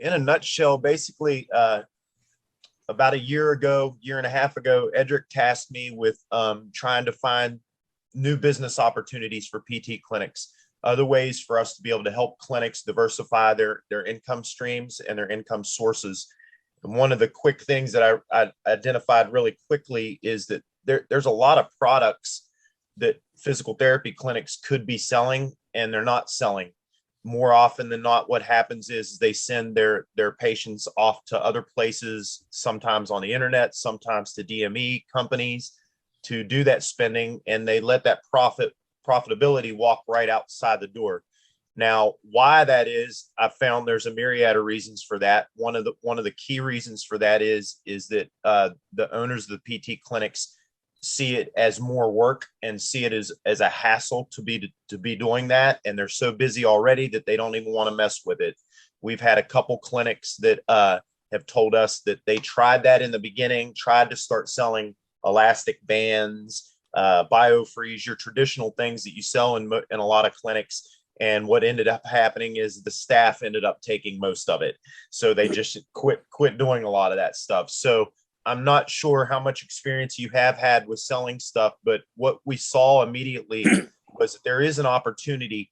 in a nutshell, basically, about a year and a half ago, Edric tasked me with trying to find new business opportunities for PT clinics, other ways for us to be able to help clinics diversify their income streams and their income sources. And one of the quick things that I identified really quickly is that there's a lot of products that physical therapy clinics could be selling and they're not selling. More often than not, what happens is they send their patients off to other places, sometimes on the internet, sometimes to DME companies to do that spending, and they let that profitability walk right outside the door. Now, why that is, I found there's a myriad of reasons for that. One of the key reasons for that is that the owners of the PT clinics see it as more work and see it as a hassle to be doing that, and they're so busy already that they don't even want to mess with it. We've had a couple clinics that have told us that they tried that in the beginning, tried to start selling elastic bands, biofreeze, your traditional things that you sell in a lot of clinics. And what ended up happening is the staff ended up taking most of it. So they just quit doing a lot of that stuff. So I'm not sure how much experience you have had with selling stuff, but what we saw immediately was that there is an opportunity,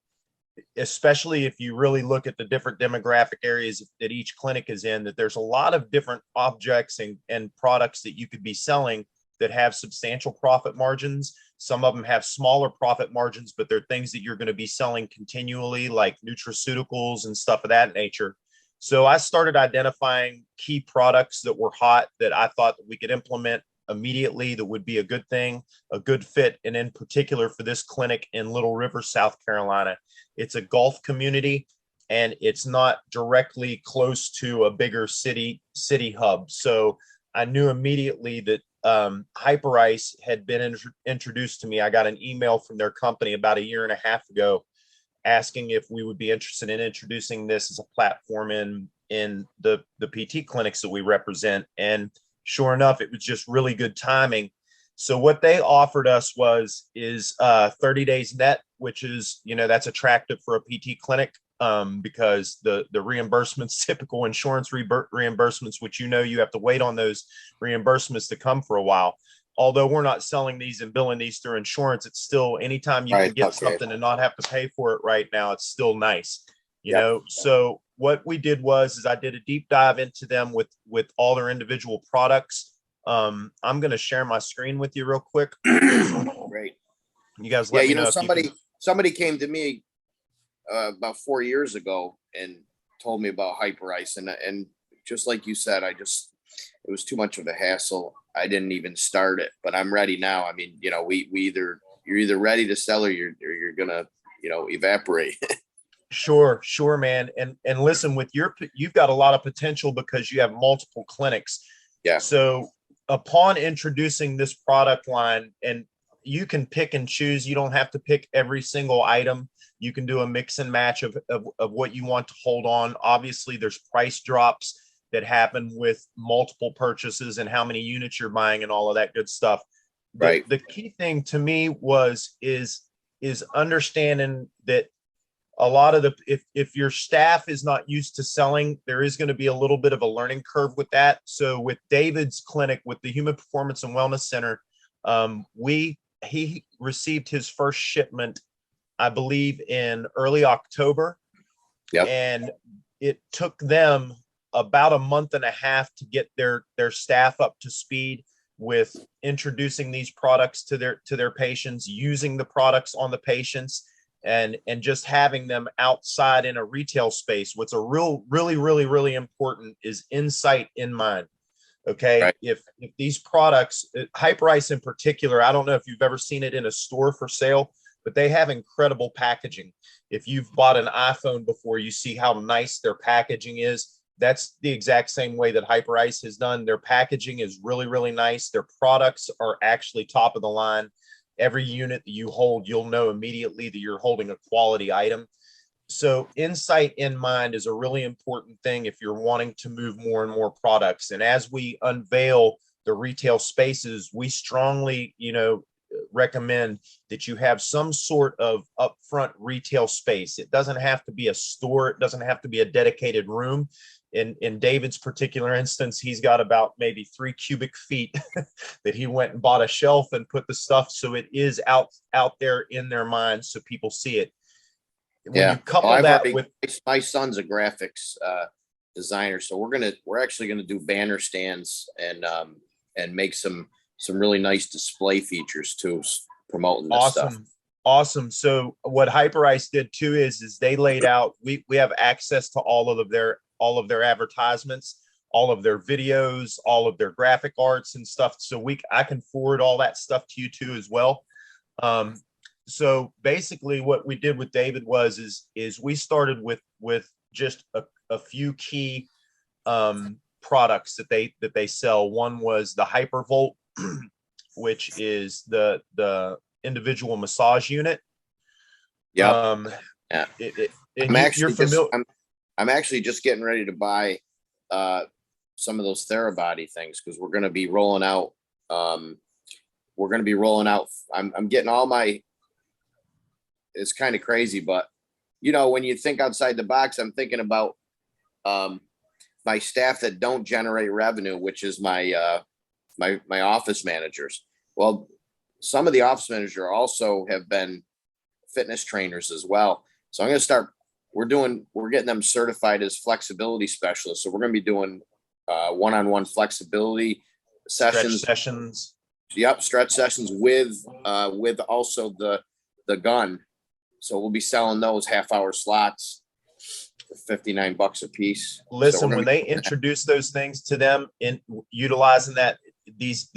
especially if you really look at the different demographic areas that each clinic is in, that there's a lot of different objects and products that you could be selling that have substantial profit margins. Some of them have smaller profit margins, but they're things that you're going to be selling continually, like nutraceuticals and stuff of that nature. So I started identifying key products that were hot that I thought that we could implement immediately that would be a good thing, a good fit. And in particular for this clinic in Little River, South Carolina, it's a golf community and it's not directly close to a bigger city hub. So I knew immediately that Hyperice had been introduced to me. I got an email from their company about a year and a half ago asking if we would be interested in introducing this as a platform in the PT clinics that we represent. And sure enough, it was just really good timing. So what they offered us is 30 days net, which is, that's attractive for a PT clinic because the reimbursements, typical insurance reimbursements, which you have to wait on those reimbursements to come for a while. Although we're not selling these and billing these through insurance, it's still, anytime you can get something and not have to pay for it right now, it's still nice, you know? So what we did is I did a deep dive into them with all their individual products. I'm going to share my screen with you real quick. Great. You guys let me know. Somebody came to me about 4 years ago and told me about Hyperice. And just like you said, it was too much of a hassle. I didn't even start it, but I'm ready now. I mean, you're either ready to sell or you're gonna, evaporate. Sure, man. And listen, you've got a lot of potential because you have multiple clinics. Yeah. So upon introducing this product line, and you can pick and choose, you don't have to pick every single item. You can do a mix and match of what you want to hold on. Obviously, there's price drops that happen with multiple purchases and how many units you're buying and all of that good stuff. Right. The key thing to me is understanding that a lot of if your staff is not used to selling, there is going to be a little bit of a learning curve with that. So with David's clinic, with the Human Performance and Wellness Center, he received his first shipment, I believe, in early October. Yep. And it took them about a month and a half to get their staff up to speed with introducing these products to their patients, using the products on the patients, and just having them outside in a retail space. What's really important is insight in mind. Okay. Right. If these products, Hyperice in particular, I don't know if you've ever seen it in a store for sale, but they have incredible packaging. If you've bought an iPhone before, you see how nice their packaging is. That's the exact same way that Hyperice has done. Their packaging is really nice. Their products are actually top of the line. Every unit that you hold, you'll know immediately that you're holding a quality item. So insight in mind is a really important thing if you're wanting to move more and more products. And as we unveil the retail spaces, we strongly, recommend that you have some sort of upfront retail space. It doesn't have to be a store. It doesn't have to be a dedicated room. In David's particular instance, he's got about maybe 3 cubic feet that he went and bought a shelf and put the stuff, so it is out there in their minds, so people see it. When you couple that with, my son's a graphics designer, so we're actually gonna do banner stands and make some really nice display features too, promoting this stuff. Awesome. So what Hyperice did too is they laid out, we have access to all of their advertisements, all of their videos, all of their graphic arts and stuff. So I can forward all that stuff to you too as well. So basically what we did with David is we started with just a few key products that they sell. One was the Hypervolt, which is the individual massage unit. Yeah. Yeah. I'm actually just getting ready to buy some of those Therabody things, because we're going to be rolling out. I'm getting all my. It's kind of crazy, but when you think outside the box, I'm thinking about my staff that don't generate revenue, which is my office managers. Well, some of the office managers also have been fitness trainers as well. So I'm going to start. We're getting them certified as flexibility specialists. So we're going to be doing one-on-one flexibility sessions. Stretch sessions. Yep, stretch sessions with also the gun. So we'll be selling those half-hour slots for $59 a piece. Listen, when they introduce those things to them in utilizing these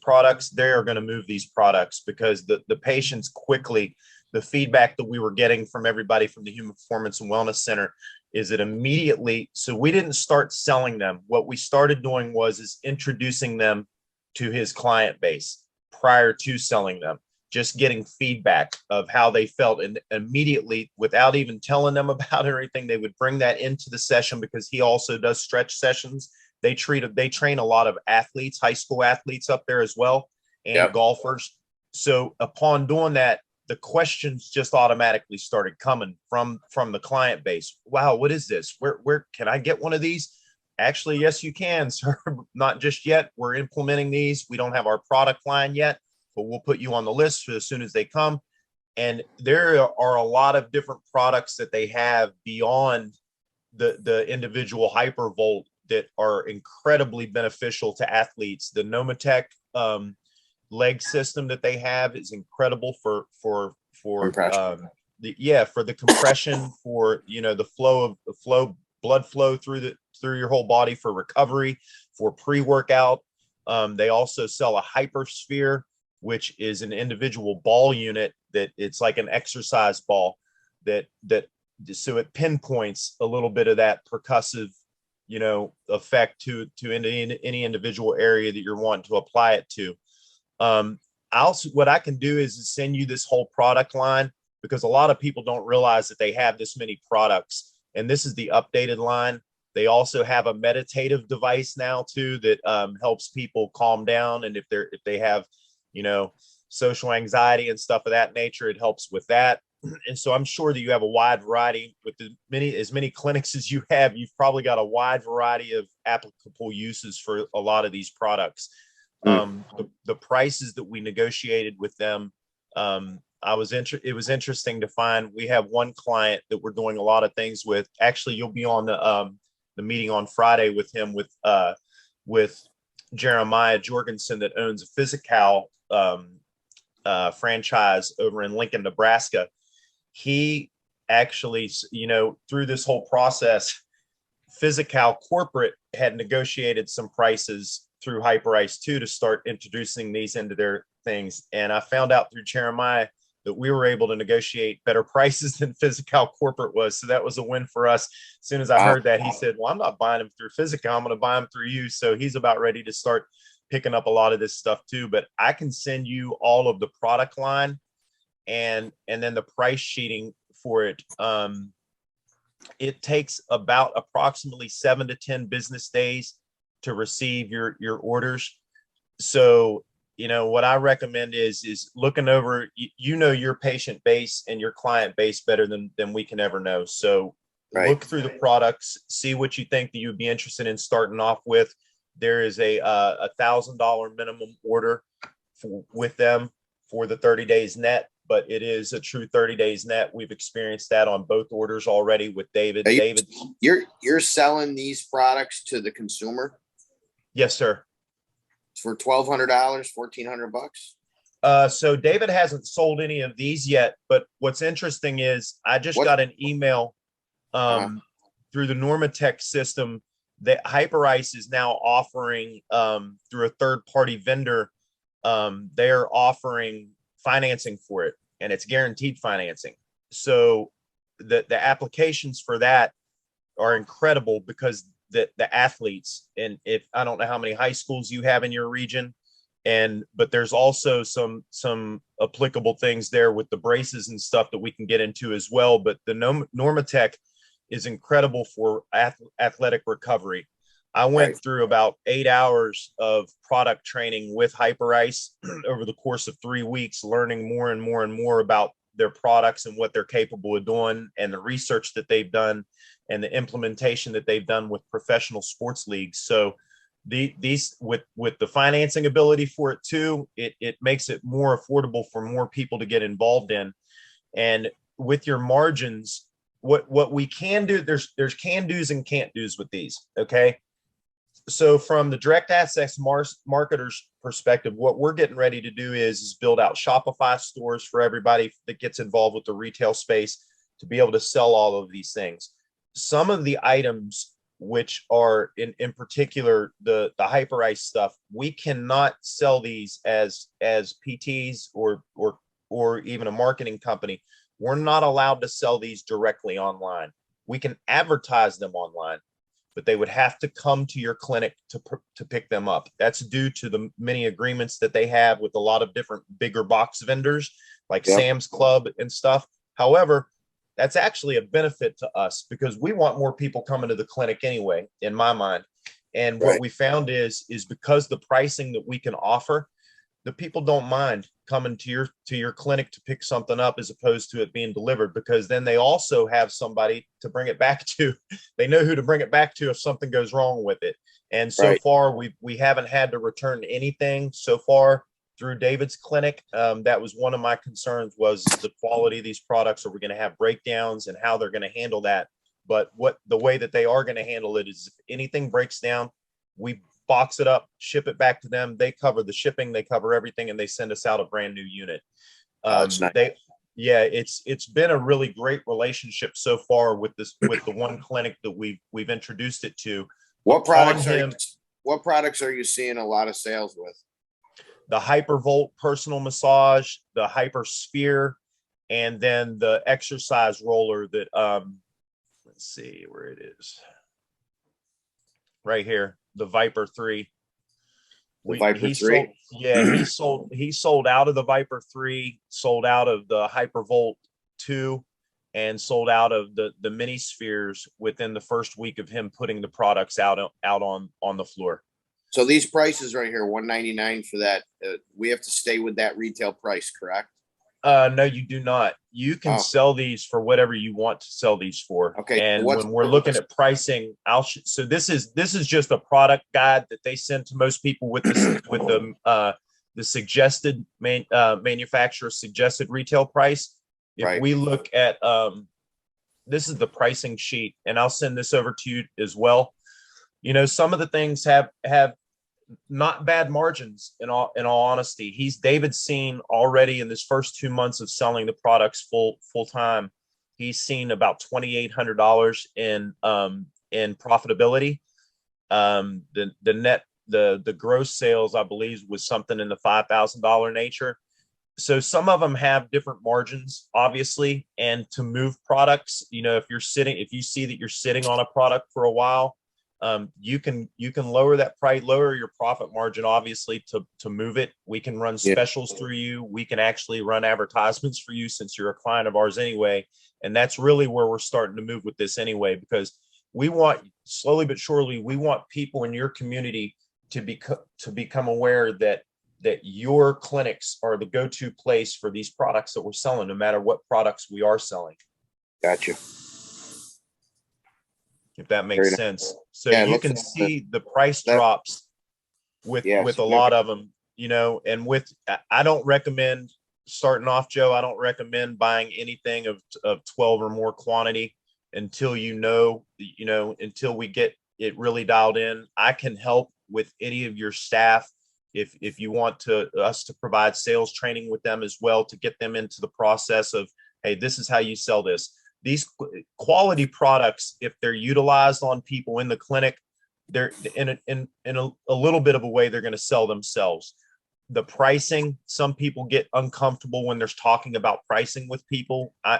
products, they are going to move these products, because the patients quickly. The feedback that we were getting from everybody from the Human Performance and Wellness Center is that immediately, so we didn't start selling them. What we started doing is introducing them to his client base prior to selling them, just getting feedback of how they felt. And immediately, without even telling them about everything, they would bring that into the session, because he also does stretch sessions. They train a lot of athletes, high school athletes up there as well, and golfers. So upon doing that, the questions just automatically started coming from the client base. Wow, what is this? Where can I get one of these? Actually, yes, you can, sir. Not just yet. We're implementing these. We don't have our product line yet, but we'll put you on the list as soon as they come. And there are a lot of different products that they have beyond the individual Hypervolt that are incredibly beneficial to athletes. The Nomatech leg system that they have is incredible for the compression, for the blood flow through your whole body, for recovery, for pre-workout. They also sell a Hypersphere, which is an individual ball unit that it's like an exercise ball that so it pinpoints a little bit of that percussive effect to any individual area that you're wanting to apply it to. What I can do is send you this whole product line, because a lot of people don't realize that they have this many products, and this is the updated line. They also have a meditative device now too that helps people calm down, and if they have social anxiety and stuff of that nature, it helps with that. And so I'm sure that you have a wide variety with as many clinics as you have. You've probably got a wide variety of applicable uses for a lot of these products. The prices that we negotiated with them, it was interesting to find. We have one client that we're doing a lot of things with. Actually, you'll be on the meeting on Friday with him, with Jeremiah Jorgensen, that owns a Physical franchise over in Lincoln, Nebraska. He actually, through this whole process, Physical corporate had negotiated some prices through Hyperice too, to start introducing these into their things. And I found out through Jeremiah that we were able to negotiate better prices than Physical corporate was. So that was a win for us. As soon as I heard that, he said, well, I'm not buying them through Physical. I'm going to buy them through you. So he's about ready to start picking up a lot of this stuff too. But I can send you all of the product line and then the price sheeting for it. It takes about approximately 7 to 10 business days to receive your orders. So what I recommend is looking over, your patient base and your client base better than we can ever know. So Right. look through the products, see what you think that you'd be interested in starting off with. There is a $1,000 minimum order with them for the 30 days net, but it is a true 30 days net. We've experienced that on both orders already with David. You're selling these products to the consumer? Yes, sir. For $1,200, $1,400? So David hasn't sold any of these yet, but what's interesting is I just got an email through the Normatech system that Hyperice is now offering through a third-party vendor. They're offering financing for it, and it's guaranteed financing. So the applications for that are incredible because the athletes, and if I don't know how many high schools you have in your region, but there's also some applicable things there with the braces and stuff that we can get into as well. But the Normatech is incredible for athletic recovery. I went through about 8 hours of product training with Hyperice over the course of 3 weeks, learning more and more and more about their products and what they're capable of doing, and the research that they've done and the implementation that they've done with professional sports leagues. So these with the financing ability for it too, it makes it more affordable for more people to get involved in. And with your margins, what we can do, there's can do's and can't do's with these. Okay. So from the direct access marketers perspective, what we're getting ready to do is build out Shopify stores for everybody that gets involved with the retail space to be able to sell all of these things. Some of the items, which are in particular the Hyperice stuff, we cannot sell these as PTs or even a marketing company. We're not allowed to sell these directly online. We can advertise them online, but they would have to come to your clinic to pick them up. That's due to the many agreements that they have with a lot of different bigger box vendors like Sam's Club and stuff. However, that's actually a benefit to us because we want more people coming to the clinic anyway, in my mind. And what we found is because the pricing that we can offer, the people don't mind coming to your clinic to pick something up as opposed to it being delivered, because then they also have somebody to bring it back to. They know who to bring it back to if something goes wrong with it. And so far we haven't had to return anything so far through David's clinic. That was one of my concerns, was the quality of these products. Are we going to have breakdowns and how they're going to handle that? But the way that they are going to handle it is if anything breaks down, we box it up, ship it back to them. They cover the shipping, they cover everything, and they send us out a brand new unit. Nice. It's been a really great relationship so far with the one clinic that we've introduced it to. What products are you seeing a lot of sales with? The Hypervolt personal massage, the Hypersphere, and then the exercise roller that let's see where it is. Right here, the Viper 3. He sold out of the Viper 3, sold out of the Hypervolt 2, and sold out of the mini spheres within the first week of him putting the products out on the floor. So these prices right here, $199 for that, we have to stay with that retail price, correct? No, you do not. You can sell these for whatever you want to sell these for. Okay. And when we're looking at pricing, so this is just a product guide that they send to most people with the suggested manufacturer suggested retail price. If we look at this is the pricing sheet, and I'll send this over to you as well. Some of the things have not bad margins in all honesty. David's seen already in this first 2 months of selling the products full time, he's seen about $2,800 in profitability. The net, the gross sales, I believe, was something in the $5,000 nature. So some of them have different margins, obviously, and to move products, if you see that you're sitting on a product for a while, you can lower that price, lower your profit margin, obviously, to move it. We can run specials through you. We can actually run advertisements for you since you're a client of ours anyway. And that's really where we're starting to move with this anyway, because we want, slowly but surely, we want people in your community to become aware that that your clinics are the go-to place for these products that we're selling, no matter what products we are selling. Gotcha. If that makes Very nice. sense. So Yeah, it you looks can like see the price that- drops with Yeah, a lot of them, you know, and I don't recommend starting off, Joe. I don't recommend buying anything of 12 or more quantity until until we get it really dialed in. I can help with any of your staff if you want us to provide sales training with them as well, to get them into the process of, hey, this is how you sell this. These quality products, if they're utilized on people in the clinic, they're in a little bit of a way they're going to sell themselves. The pricing, some people get uncomfortable when there's talking about pricing with people. I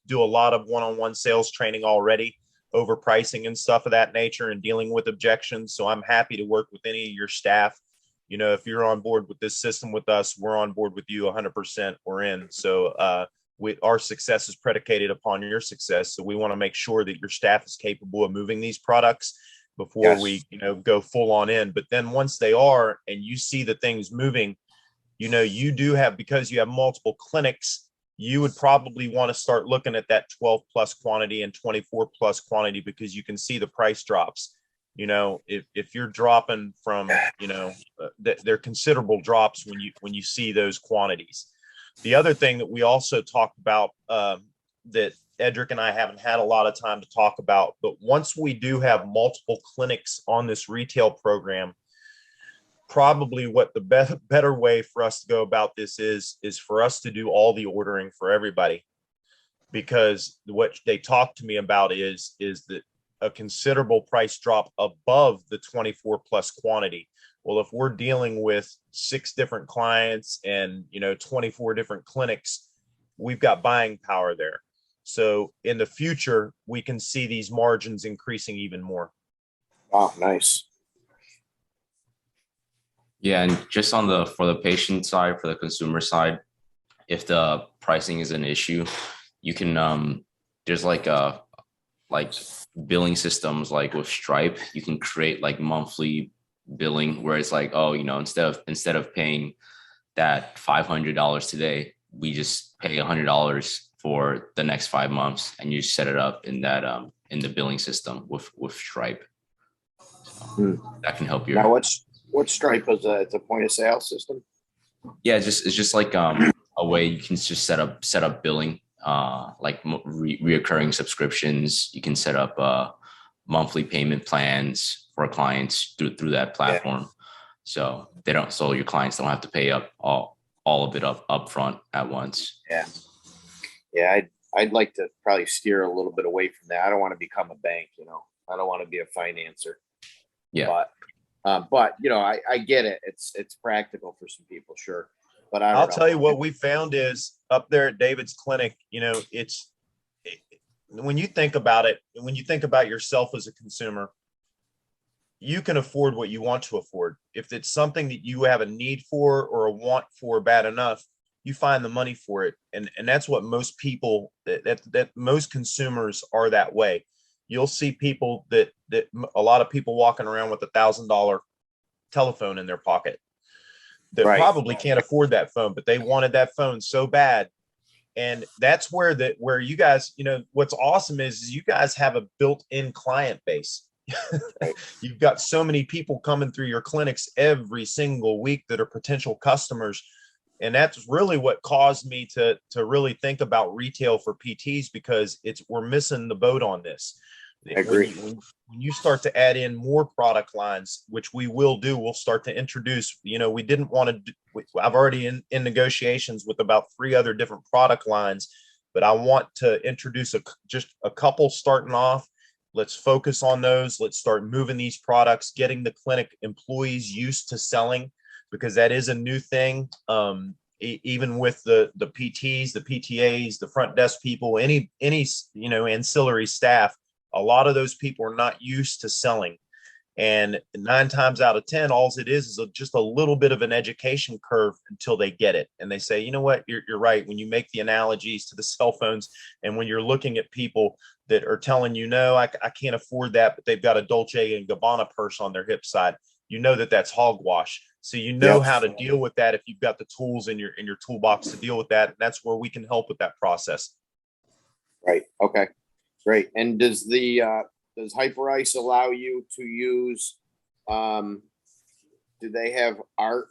do a lot of one-on-one sales training already over pricing and stuff of that nature and dealing with objections. So I'm happy to work with any of your staff. You know, if you're on board with this system with us, we're on board with you 100%. We're in. So our success is predicated upon your success. So we want to make sure that your staff is capable of moving these products before we, go full on in. But then once they are, and you see the things moving, you do have, because you have multiple clinics, you would probably want to start looking at that 12 plus quantity and 24 plus quantity, because you can see the price drops. If you're dropping from, they're considerable drops when you see those quantities. The other thing that we also talked about, that Edric and I haven't had a lot of time to talk about, but once we do have multiple clinics on this retail program, probably what the better way for us to go about this is for us to do all the ordering for everybody, because what they talked to me about is that a considerable price drop above the 24 plus quantity. Well, if we're dealing with 6 different clients and 24 different clinics, we've got buying power there. So in the future, we can see these margins increasing even more. Oh, nice. Yeah, and just for the patient side, for the consumer side, if the pricing is an issue, you can there's like billing systems like with Stripe. You can create like monthly billing where it's like, oh, instead of paying that $500 today, we just pay $100 for the next 5 months, and you set it up in that in the billing system with Stripe. So that can help you. Now, what's Stripe is it's a point of sale system? Yeah, it's just like a way you can just set up billing, like reoccurring subscriptions. You can set up monthly payment plans for clients through that platform. Yeah. So your clients don't have to pay up all of it up front at once. Yeah, I'd like to probably steer a little bit away from that. I don't want to become a bank, I don't want to be a financer. Yeah. But I get it. It's practical for some people, sure. But I'll tell you what we found is up there at David's clinic, when you think about it, when you think about yourself as a consumer, you can afford what you want to afford. If it's something that you have a need for or a want for bad enough, you find the money for it. And that's what most people, that most consumers are that way. You'll see people that a lot of people walking around with $1,000 telephone in their pocket that probably can't afford that phone, but they wanted that phone so bad. And that's where you guys, what's awesome is you guys have a built-in client base. You've got so many people coming through your clinics every single week that are potential customers. And that's really what caused me to really think about retail for PTs, because we're missing the boat on this. I agree. When you start to add in more product lines, which we will do, we'll start to introduce, we didn't want to I've already in negotiations with about 3 other different product lines, but I want to introduce just a couple starting off. Let's focus on those. Let's start moving these products, getting the clinic employees used to selling, because that is a new thing. Even with the PTs, the PTAs, the front desk people, any ancillary staff, a lot of those people are not used to selling. And 9 times out of 10, all it is just a little bit of an education curve until they get it. And they say, you know what, you're right. When you make the analogies to the cell phones, and when you're looking at people that are telling you, no, I can't afford that, but they've got a Dolce and Gabbana purse on their hip side, that's hogwash. So you know Yep. how to deal with that if you've got the tools in your toolbox to deal with that. And that's where we can help with that process. Right. Okay. Great. And does Hyperice allow you to use, do they have art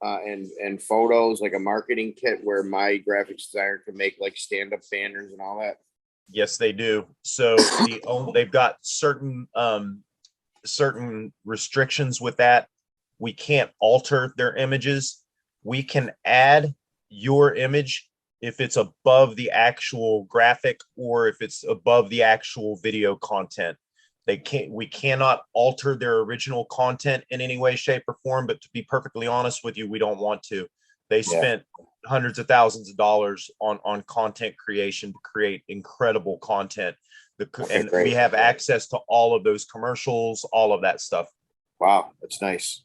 and photos, like a marketing kit where my graphics designer can make like stand-up banners and all that? Yes, they do. So they've got certain restrictions with that. We can't alter their images. We can add your image if it's above the actual graphic or if it's above the actual video content. We cannot alter their original content in any way, shape, or form. But to be perfectly honest with you, we don't want to. They spent hundreds of thousands of dollars on content creation to create incredible content. And we have access to all of those commercials, all of that stuff. Wow, that's nice.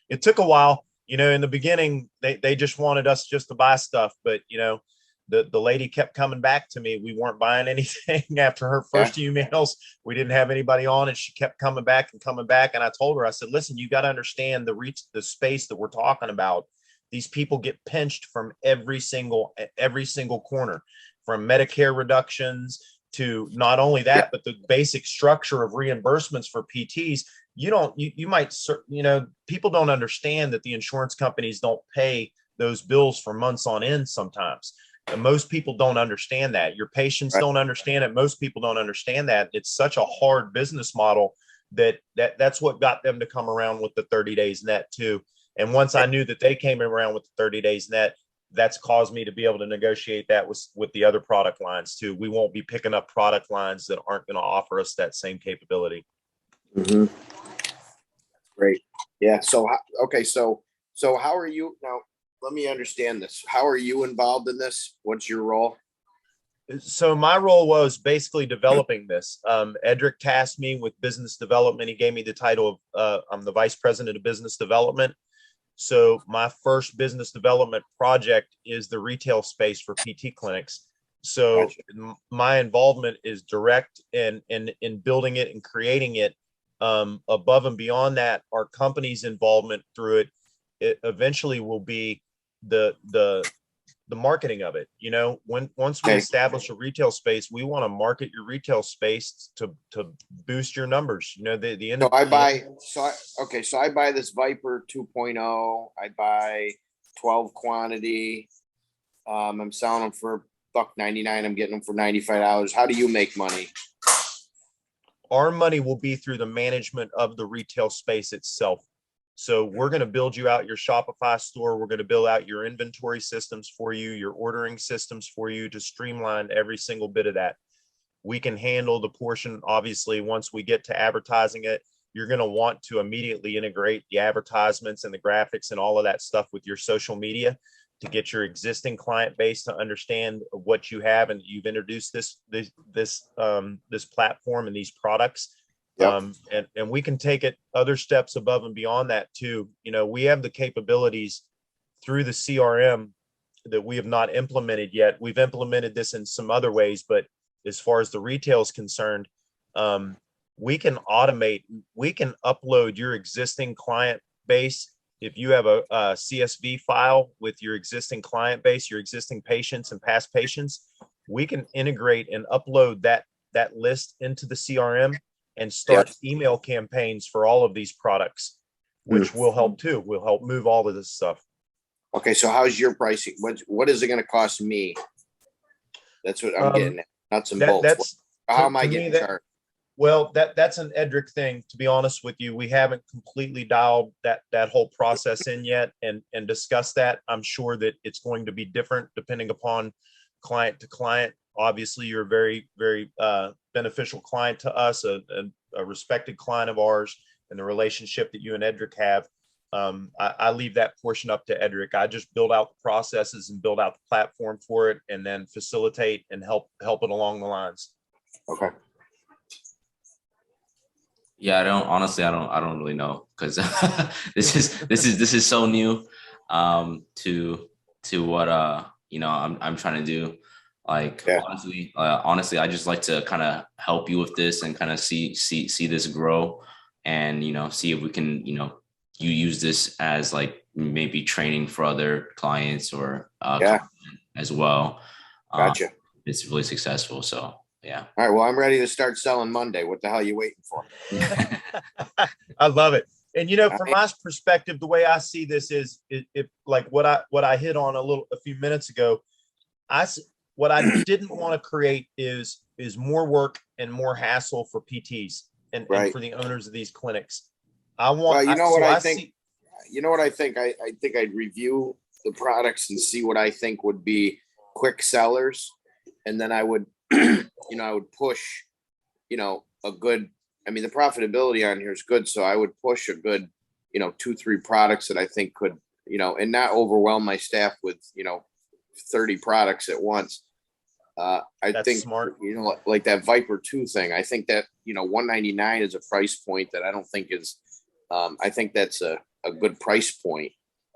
It took a while, in the beginning, they just wanted us just to buy stuff, but the lady kept coming back to me. We weren't buying anything after her first emails. We didn't have anybody on, and she kept coming back. And I told her, I said, listen, you got to understand the space that we're talking about. These people get pinched from every single corner, from Medicare reductions to not only that, but the basic structure of reimbursements for PTs. People don't understand that the insurance companies don't pay those bills for months on end sometimes. And most people don't understand that. Your patients don't understand it. Most people don't understand that. It's such a hard business model that's what got them to come around with the 30 days net too. And once I knew that they came around with the 30 days net, that's caused me to be able to negotiate that with the other product lines too. We won't be picking up product lines that aren't going to offer us that same capability. Mm-hmm. Great. Yeah. So how are you now? Let me understand this. How are you involved in this? What's your role? So my role was basically developing this. Edric tasked me with business development. He gave me the title of I'm the vice president of business development. So my first business development project is the retail space for PT clinics. So my involvement is direct in building it and creating it. Above and beyond that, our company's involvement through it eventually will be the marketing of it. Once we establish a retail space, we want to market your retail space to boost your numbers. The end. So I buy this Viper 2.0. I buy 12 quantity. I'm selling them for $1.99. I'm getting them for $95. How do you make money? Our money will be through the management of the retail space itself. So we're going to build you out your Shopify store. We're going to build out your inventory systems for you, your ordering systems for you to streamline every single bit of that. We can handle the portion. Obviously, once we get to advertising it, you're going to want to immediately integrate the advertisements and the graphics and all of that stuff with your social media to get your existing client base to understand what you have, and you've introduced this platform and these products. And we can take it other steps above and beyond that too. We have the capabilities through the CRM that we have not implemented yet. We've implemented this in some other ways, but as far as the retail is concerned, we can automate, we can upload your existing client base. If you have a CSV file with your existing client base, your existing patients and past patients, we can integrate and upload that list into the CRM and start email campaigns for all of these products, which will help too. We'll help move all of this stuff. Okay, so how's your pricing? What is it going to cost me? That's what I'm getting at. Nuts and bolts. How am I getting charged? Well, that's an Edric thing. To be honest with you, we haven't completely dialed that whole process in yet and discussed that. I'm sure that it's going to be different depending upon client to client. Obviously, you're a very, very beneficial client to us, a respected client of ours, and the relationship that you and Edric have. I leave that portion up to Edric. I just build out the processes and build out the platform for it, and then facilitate and help it along the lines. Okay. Yeah, I don't really know, because this is so new to what I'm trying to do. Like, honestly, I just like to kind of help you with this and kind of see this grow, and see if we can you use this as like maybe training for other clients or Yeah, as well. gotcha. It's really successful. So yeah. All right. Well, I'm ready to start selling Monday. What the hell are you waiting for? I love it. And All from right. my perspective, the way I see this is it like what I hit on a few minutes ago. What I didn't want to create is more work and more hassle for PTs and Right. for the owners of these clinics. I want Well, you know what so I I think? see. You know what I think? I think I'd review the products and see what I think would be quick sellers. And then I would, I would push, a good, I mean, the profitability on here is good. So I would push a good, 2, 3 products that I think could, and not overwhelm my staff with, 30 products at once. I That's think, smart. like that Viper 2 thing, I think that, 199 is a price point that I don't think is, I think that's a good price point.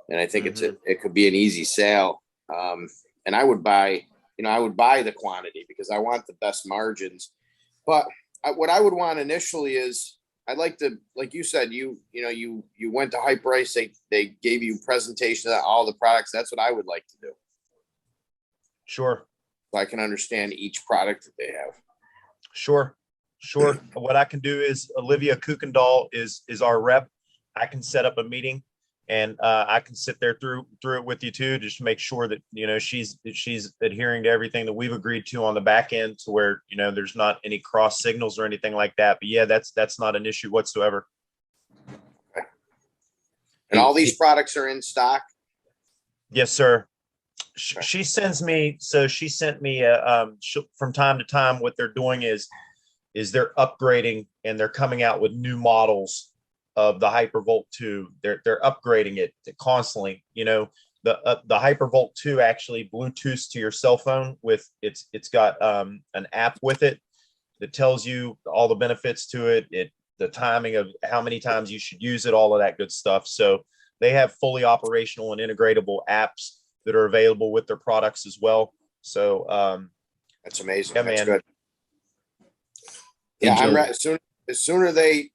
And I think Mhm. it could be an easy sale. And I would buy, the quantity because I want the best margins. But what I would want initially is I'd like to, like you said, you went to Hyperice, they gave you presentations of all the products. That's what I would like to do. Sure. So I can understand each product that they have. Sure. What I can do is Olivia Kuykendall is our rep. I can set up a meeting and I can sit there through it with you too, just to make sure that, she's adhering to everything that we've agreed to on the back end to where, there's not any cross signals or anything like that. But yeah, that's not an issue whatsoever. And all these products are in stock. Yes, sir. She sends me, so she sent me from time to time, what they're doing is they're upgrading and they're coming out with new models of the Hypervolt 2. They're upgrading it constantly. The Hypervolt 2 actually Bluetooths to your cell phone with it's got an app with it that tells you all the benefits to it, the timing of how many times you should use it, all of that good stuff. So they have fully operational and integratable apps that are available with their products as well. So That's amazing. yeah, That's man. good. Yeah, I'm ready. As sooner they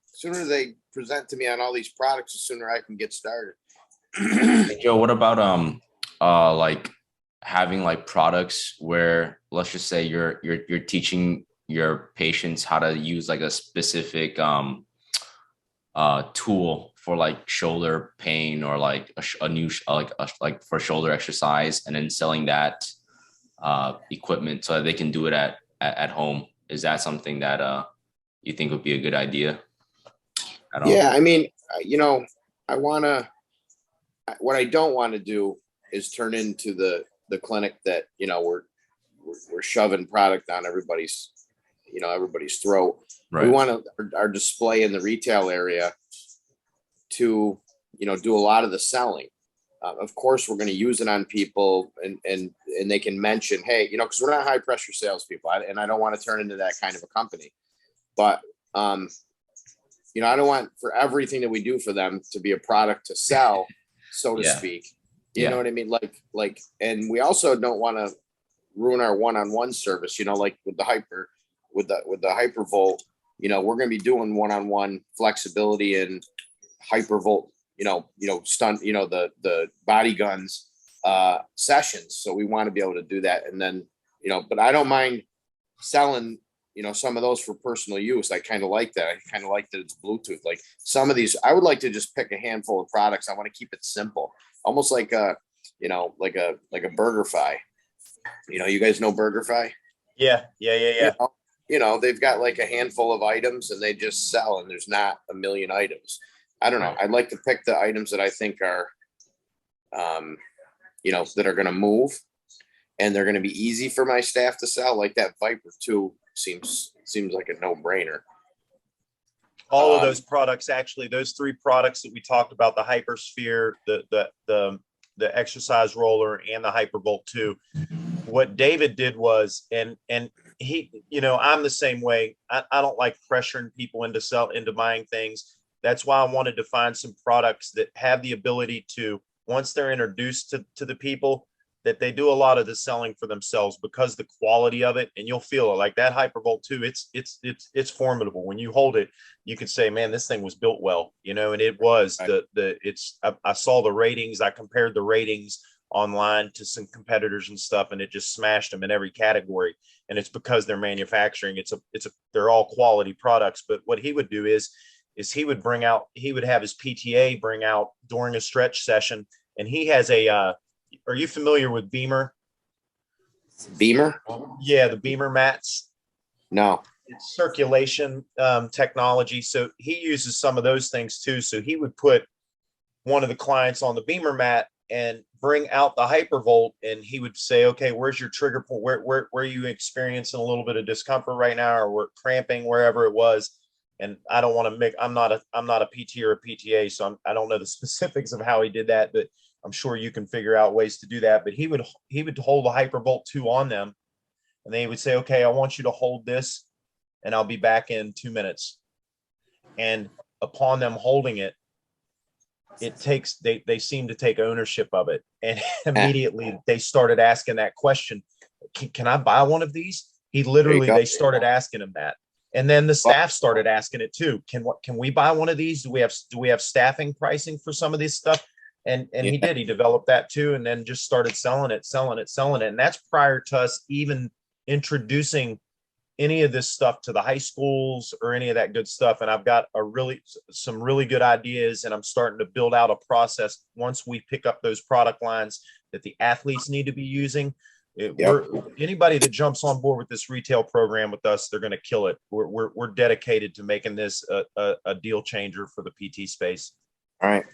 present to me on all these products, the sooner I can get started. Hey, Joe, what about like having like products where, let's just say you're teaching your patients how to use like a specific tool for like shoulder pain or like a new like for shoulder exercise, and then selling that equipment so that they can do it at home. Is that something that you think would be a good idea at all? Yeah, I mean, I want to. What I don't want to do is turn into the clinic that we're shoving product down everybody's throat. Right. We want our display in the retail area to do a lot of the selling. Of course, we're going to use it on people, and they can mention, hey, because we're not high pressure salespeople, and I don't want to turn into that kind of a company. But I don't want for everything that we do for them to be a product to sell, so to speak. You know what I mean? Like, and we also don't want to ruin our one-on-one service. Like with the Hypervolt, we're going to be doing one-on-one flexibility and Hypervolt, stunt, the body guns sessions. So we want to be able to do that. And then, but I don't mind selling, some of those for personal use. I kind of like that. I kind of like that it's Bluetooth. Like some of these, I would like to just pick a handful of products. I want to keep it simple, almost like like a BurgerFi. You guys know BurgerFi? Yeah. They've got like a handful of items and they just sell, and there's not a million items. I don't know. I'd like to pick the items that I think are, that are going to move and they're going to be easy for my staff to sell. Like that Viper 2 seems like a no brainer. All of those products, actually, those 3 products that we talked about, the Hypersphere, the exercise roller, and the Hypervolt 2. What David did was, and he, I'm the same way. I don't like pressuring people into buying things. That's why I wanted to find some products that have the ability to, once they're introduced to the people, that they do a lot of the selling for themselves because the quality of it, and you'll feel it like that Hypervolt 2. It's formidable. When you hold it, you can say, man, this thing was built well, you know, and it was I saw the ratings. I compared the ratings online to some competitors and stuff, and it just smashed them in every category. And it's because they're manufacturing. They're all quality products. But what he would do is he would have his PTA bring out during a stretch session, and he has are you familiar with Beamer? Beamer? Yeah, the Beamer mats. No. It's circulation technology. So he uses some of those things too. So he would put one of the clients on the Beamer mat and bring out the Hypervolt, and he would say, okay, where's your trigger point? Where are you experiencing a little bit of discomfort right now, or we're cramping, wherever it was. And I don't want to make, I'm not a PT or a PTA, so I don't know the specifics of how he did that, but I'm sure you can figure out ways to do that. But he would hold the Hypervolt 2 on them, and they would say, okay, I want you to hold this, and I'll be back in 2 minutes. And upon them holding it, they seem to take ownership of it. And immediately they started asking that question, can I buy one of these? They started asking him that. And then the staff started asking it too. Can we buy one of these? Do we have staffing pricing for some of this stuff? And he did. He developed that too, and then just started selling it. And that's prior to us even introducing any of this stuff to the high schools or any of that good stuff. And I've got some really good ideas, and I'm starting to build out a process once we pick up those product lines that the athletes need to be using. Anybody that jumps on board with this retail program with us, they're going to kill it. We're dedicated to making this a deal changer for the PT space. All right.